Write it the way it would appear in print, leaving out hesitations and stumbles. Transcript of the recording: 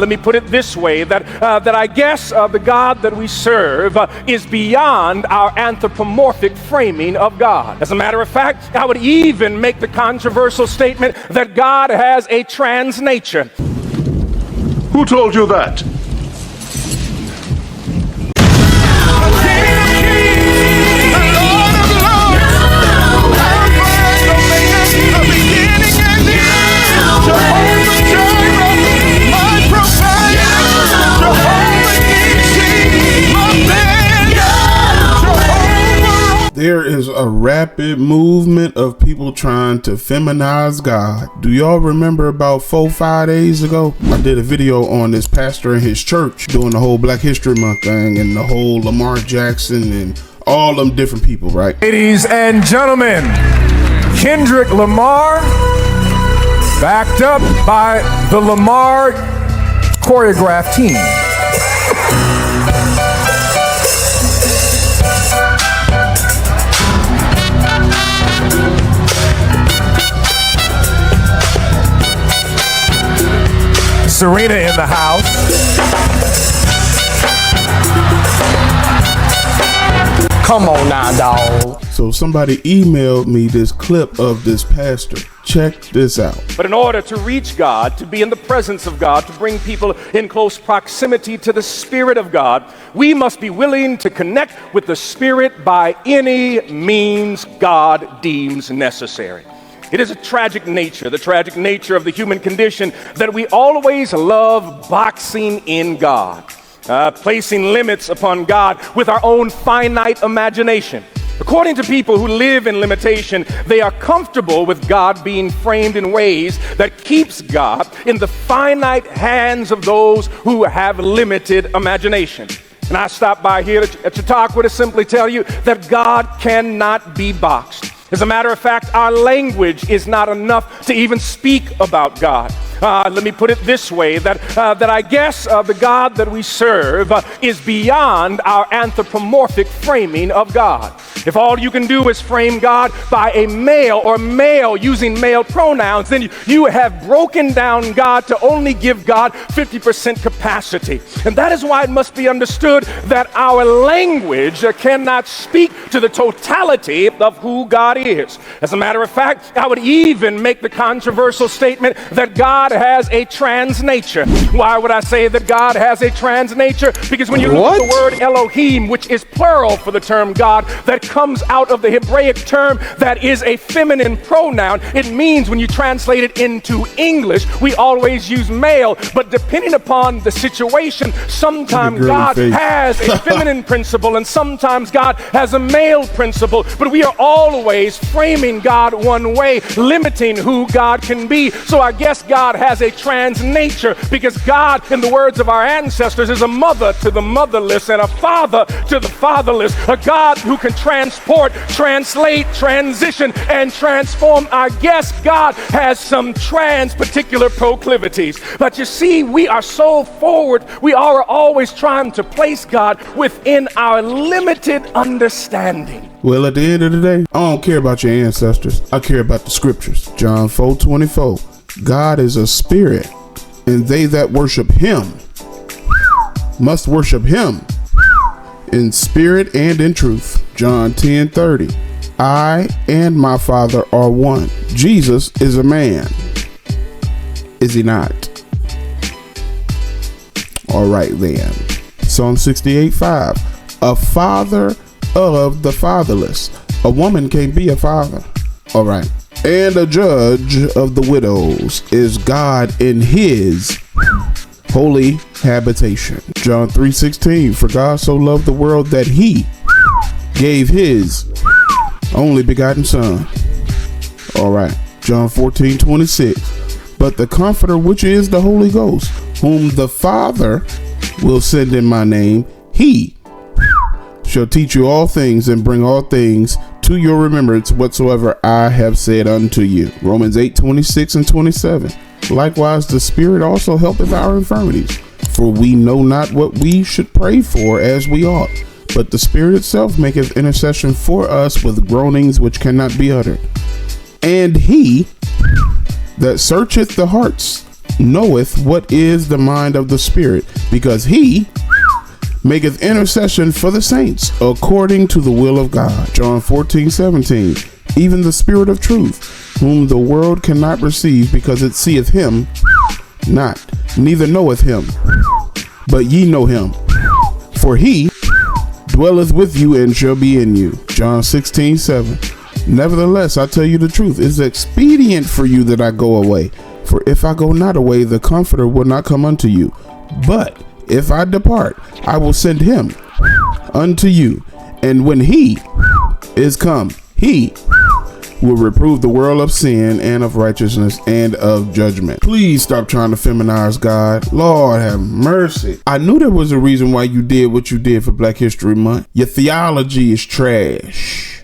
Let me put it this way, that I guess the God that we serve is beyond our anthropomorphic framing of God. As a matter of fact, I would even make the controversial statement that God has a trans nature. Who told you that? There is a rapid movement of people trying to feminize God. Do y'all remember about 4-5 days ago? I did a video on this pastor in his church doing the whole Black History Month thing and the whole Lamar Jackson and all them different people, right? Ladies and gentlemen, Kendrick Lamar, backed up by the Lamar choreographed team. Serena in the house. Come on now, dog. So somebody emailed me this clip of this pastor. Check this out. But in order to reach God, to be in the presence of God, to bring people in close proximity to the Spirit of God, we must be willing to connect with the Spirit by any means God deems necessary. It is a tragic nature, the tragic nature of the human condition, that we always love boxing in God, placing limits upon God with our own finite imagination. According to people who live in limitation, they are comfortable with God being framed in ways that keeps God in the finite hands of those who have limited imagination. And I stopped by here at Chautauqua to simply tell you that God cannot be boxed. As a matter of fact, our language is not enough to even speak about God. Let me put it this way, that I guess the God that we serve is beyond our anthropomorphic framing of God. If all you can do is frame God by a male or male using male pronouns, then you have broken down God to only give God 50% capacity. And that is why it must be understood that our language cannot speak to the totality of who God is. As a matter of fact, I would even make the controversial statement that God has a trans nature. Why would I say that God has a trans nature? Because when you look at the word Elohim, which is plural for the term God, that comes out of the Hebraic term that is a feminine pronoun, it means when you translate it into English, we always use male, but depending upon the situation, sometimes God has a feminine principle and sometimes God has a male principle, but we are always framing God one way, limiting who God can be. So I guess God has a trans nature, because God, in the words of our ancestors, is a mother to the motherless and a father to the fatherless, a God who can transport, translate, transition, and transform. I guess God has some trans particular proclivities. But you see, we are so forward, we are always trying to place God within our limited understanding. Well, at the end of the day, I don't care about your ancestors. I care about the scriptures. John 4:24. God is a spirit, and they that worship him must worship him in spirit and in truth. John 10:30. I and my Father are one. Jesus is a man. Is he not? All right then. Psalm 68:5. A father of the fatherless. A woman can't be a father. All right. And a judge of the widows is God in his holy habitation. John 3:16. For God so loved the world that he gave his only begotten son. All right. John 14:26. But the Comforter, which is the Holy Ghost, whom the Father will send in my name, he shall teach you all things and bring all things to your remembrance whatsoever I have said unto you. Romans 8:26 and 27. Likewise, the Spirit also helpeth our infirmities, for we know not what we should pray for as we ought, but the Spirit itself maketh intercession for us with groanings which cannot be uttered. And he that searcheth the hearts knoweth what is the mind of the Spirit, because he maketh intercession for the saints according to the will of God. John 14:17. Even the Spirit of truth, whom the world cannot receive, because it seeth him not, neither knoweth him. But ye know him, for he dwelleth with you and shall be in you. John 16:7. Nevertheless, I tell you the truth, it is expedient for you that I go away. For if I go not away, the Comforter will not come unto you. But if I depart, I will send him unto you. And when he is come, he will reprove the world of sin and of righteousness and of judgment. Please stop trying to feminize God. Lord have mercy. I knew there was a reason why you did what you did for Black History Month. Your theology is trash.